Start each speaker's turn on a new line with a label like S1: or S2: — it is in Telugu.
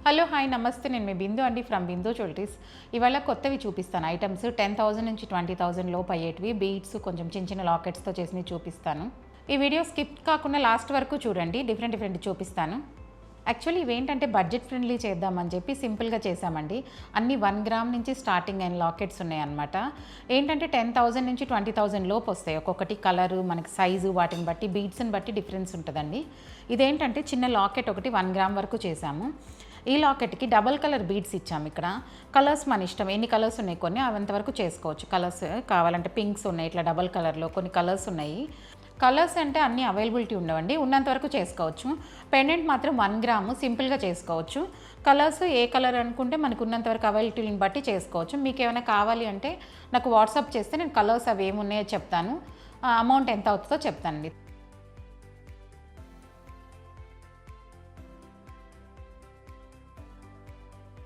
S1: హలో హాయ్ నమస్తే, నేను మీ బిందు అండి ఫ్రమ్ బిందు జ్యువెలరీస్. ఇవాళ కొత్తవి చూపిస్తాను ఐటమ్స్. 10,000 నుంచి 20,000 లోపు అయ్యేటివి బీడ్స్, కొంచెం చిన్న చిన్న లాకెట్స్తో చేసినవి చూపిస్తాను. ఈ వీడియో స్కిప్ కాకుండా లాస్ట్ వరకు చూడండి, డిఫరెంట్ చూపిస్తాను. యాక్చువల్లీ ఇవేంటంటే బడ్జెట్ ఫ్రెండ్లీ చేద్దామని చెప్పి సింపుల్గా చేసామండి. అన్ని 1 గ్రామ్ నుంచి స్టార్టింగ్ అయిన లాకెట్స్ ఉన్నాయన్నమాట. ఏంటంటే 10,000 నుంచి 20,000 లోపు వస్తాయి. ఒక్కొక్కటి కలరు, మనకి సైజు, వాటిని బట్టి బీడ్స్ని బట్టి డిఫరెన్స్ ఉంటుందండి. ఇదేంటంటే చిన్న లాకెట్ ఒకటి 1 గ్రామ్ వరకు చేసాము. ఈ లాకెట్కి డబల్ కలర్ బీడ్స్ ఇచ్చాము. ఇక్కడ కలర్స్ మన ఇష్టం, ఎన్ని కలర్స్ ఉన్నాయి కొన్ని అంతవరకు చేసుకోవచ్చు. కలర్స్ కావాలంటే పింక్స్ ఉన్నాయి, ఇట్లా డబల్ కలర్లో కొన్ని కలర్స్ ఉన్నాయి. కలర్స్ అంటే అన్నీ అవైలబిలిటీ ఉండవండి, ఉన్నంత వరకు చేసుకోవచ్చు. పెండెంట్ మాత్రం 1 గ్రాము సింపుల్గా చేసుకోవచ్చు. కలర్స్ ఏ కలర్ అనుకుంటే మనకు ఉన్నంత వరకు అవైలబిలిటీని బట్టి చేసుకోవచ్చు. మీకు ఏమైనా కావాలి అంటే నాకు వాట్సాప్ చేస్తే నేను కలర్స్ అవి ఏమున్నాయో చెప్తాను, అమౌంట్ ఎంత అవుతుందో చెప్తానండి.